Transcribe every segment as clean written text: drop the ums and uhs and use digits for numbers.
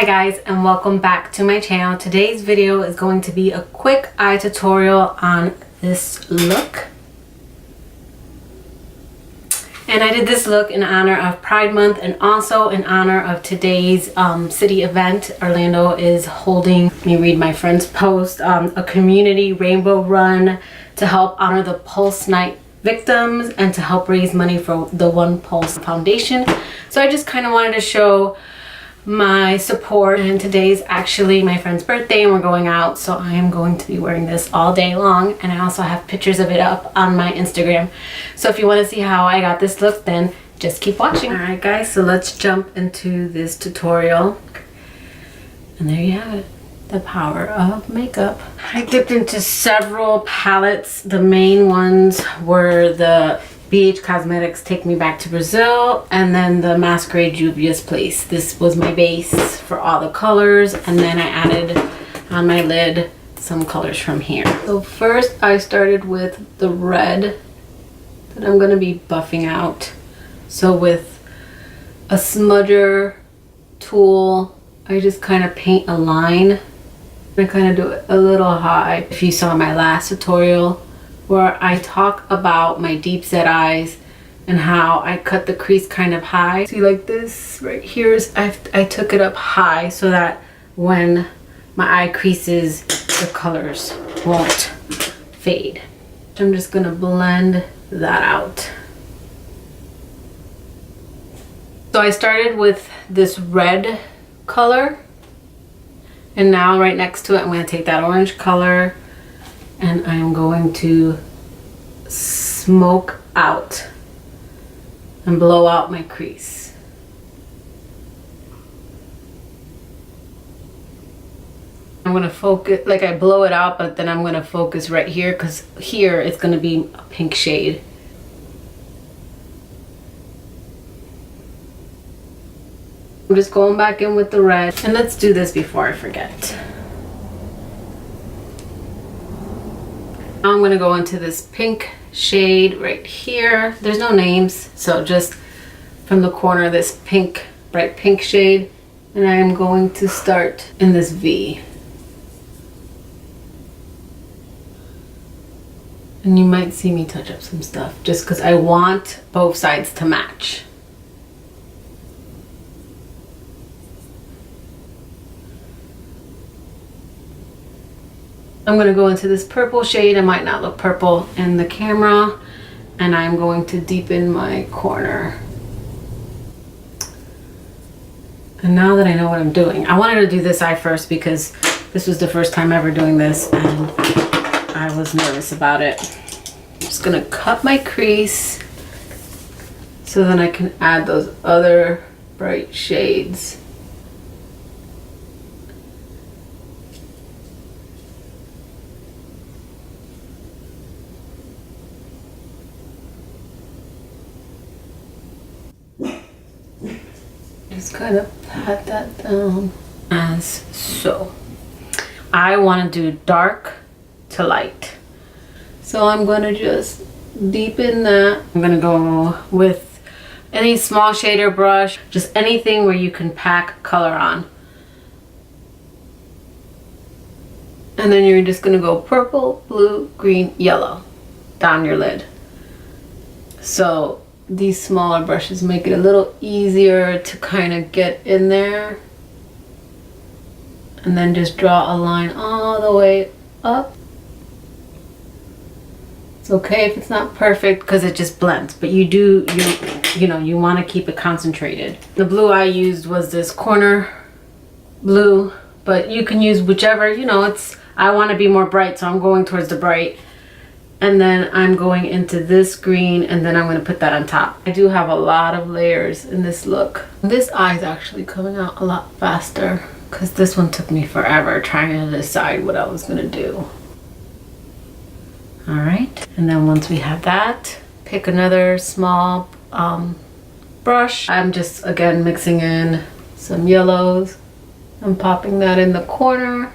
Hi guys, and welcome back to my channel. Today's video is going to be a quick eye tutorial on this look. And I did this look in honor of Pride Month and also in honor of today's city event. Orlando is holding, let me read my friend's post, a community rainbow run to help honor the Pulse Night victims and to help raise money for the OnePulse Foundation. So I just kind of wanted to show my support, and today's actually my friend's birthday and we're going out, so I am going to be wearing this all day long, and I also have pictures of it up on my Instagram. So if you want to see how I got this look, then just keep watching. Alright guys, so let's jump into this tutorial, and there you have it, the power of makeup. I dipped into several palettes. The main ones were the BH Cosmetics Take Me Back to Brazil, and then the Masquerade Juvia's Place. This was my base for all the colors, and then I added on my lid some colors from here. So first I started with the red that I'm going to be buffing out. So with a smudger tool, I just kind of paint a line. I kind of do it a little high. If you saw my last tutorial where I talk about my deep set eyes and how I cut the crease kind of high. See, like this right here is, I took it up high so that when my eye creases, the colors won't fade. I'm just gonna blend that out. So I started with this red color, and now right next to it I'm going to take that orange color and I'm going to smoke out and blow out my crease. I'm going to focus, like I blow it out, but then I'm going to focus right here because here it's going to be a pink shade. I'm just going back in with the red, and let's do this before I forget. Now I'm going to go into this pink shade right here. There's no names, so just from the corner of this pink, bright pink shade, and I am going to start in this V. And you might see me touch up some stuff just because I want both sides to match. I'm going to go into this purple shade. It might not look purple in the camera, and I'm going to deepen my corner. And now that I know what I'm doing, I wanted to do this eye first because this was the first time ever doing this and I was nervous about it. I'm just going to cut my crease so then I can add those other bright shades. Just kind of pat that down as so. I want to do dark to light, so I'm going to just deepen that. I'm going to go with any small shader brush, just anything where you can pack color on, and then you're just going to go purple, blue, green, yellow down your lid. So these smaller brushes make it a little easier to kind of get in there, and then just draw a line all the way up. It's okay if it's not perfect because it just blends, but you know you want to keep it concentrated. The blue I used was this corner blue, but you can use whichever, you know, it's, I want to be more bright, so I'm going towards the bright. And then I'm going into this green, and then I'm going to put that on top. I do have a lot of layers in this look. This eye is actually coming out a lot faster because this one took me forever trying to decide what I was going to do. Alright, and then once we have that, pick another small brush. I'm just again mixing in some yellows. I'm popping that in the corner,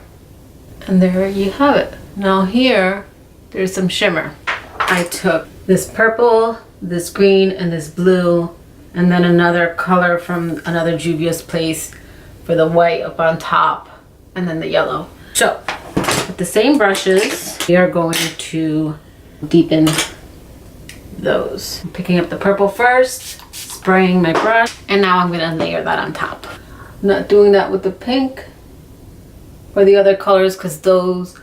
and there you have it. Now here, there's some shimmer. I took this purple, this green, and this blue, and then another color from another Juvia's Place for the white up on top and then the yellow. So with the same brushes, we are going to deepen those. I'm picking up the purple first, spraying my brush, and now I'm gonna layer that on top. I'm not doing that with the pink or the other colors because those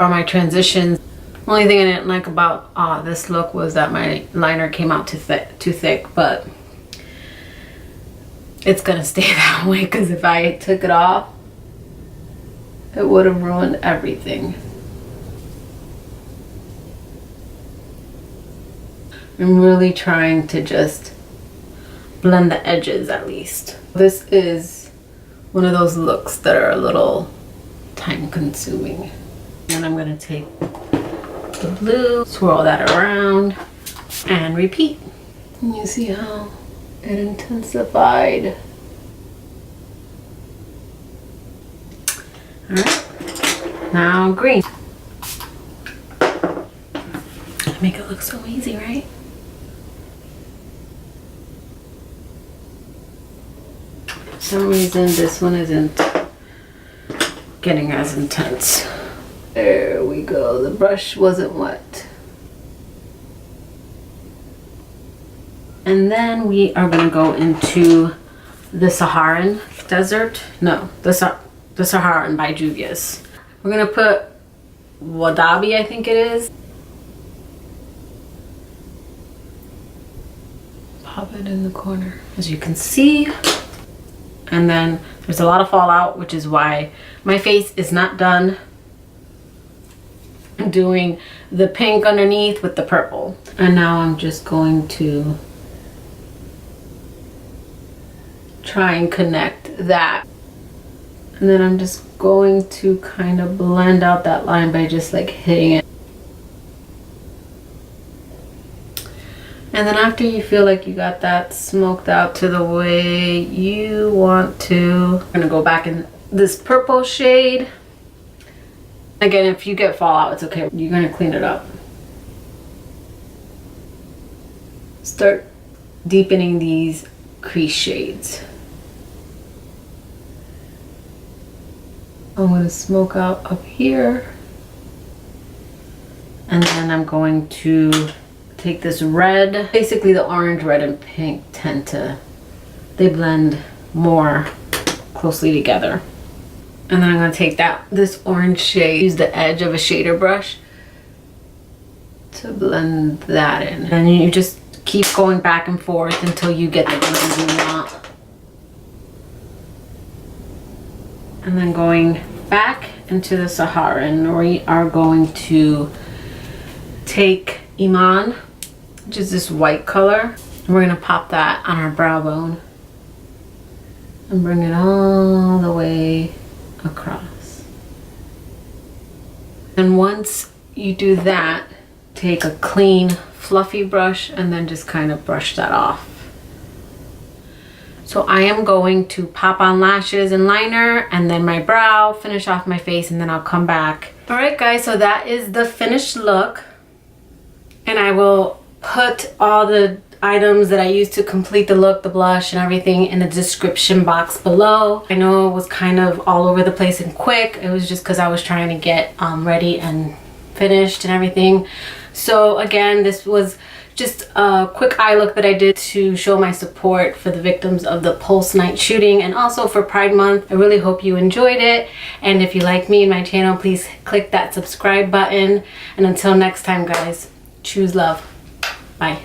are my transitions. Only thing I didn't like about this look was that my liner came out too thick, but it's gonna stay that way because if I took it off, it would have ruined everything. I'm really trying to just blend the edges at least. This is one of those looks that are a little time consuming. And I'm gonna take the blue, swirl that around, and repeat. And you see how it intensified. All right, now green. Make it look so easy, right? For some reason, this one isn't getting as intense. There we go. The brush wasn't wet. And then we are going to go into the Saharan Desert. No, the Saharan by Juvia's. We're going to put Wadabi, I think it is. Pop it in the corner, as you can see. And then there's a lot of fallout, which is why my face is not done. I'm doing the pink underneath with the purple. And now I'm just going to try and connect that. And then I'm just going to kind of blend out that line by just like hitting it. And then after you feel like you got that smoked out to the way you want to, I'm gonna go back in this purple shade. Again, if you get fallout, it's okay. You're gonna clean it up. Start deepening these crease shades. I'm gonna smoke out up here. And then I'm going to take this red. Basically the orange, red, and pink they blend more closely together. And then I'm gonna take this orange shade, use the edge of a shader brush to blend that in. And you just keep going back and forth until you get the blend you want. And then going back into the Saharan, we are going to take Iman, which is this white color. And we're gonna pop that on our brow bone and bring it all the way across. And once you do that, take a clean, fluffy brush and then just kind of brush that off. So I am going to pop on lashes and liner and then my brow, finish off my face, and then I'll come back. All right guys, so that is the finished look. And I will put all the items that I used to complete the look, the blush and everything, in the description box below. I know it was kind of all over the place and quick. It was just because I was trying to get ready and finished and everything. So again, this was just a quick eye look that I did to show my support for the victims of the Pulse night shooting and also for Pride Month. I really hope you enjoyed it. And if you like me and my channel, please click that subscribe button. And until next time guys, choose love. Bye.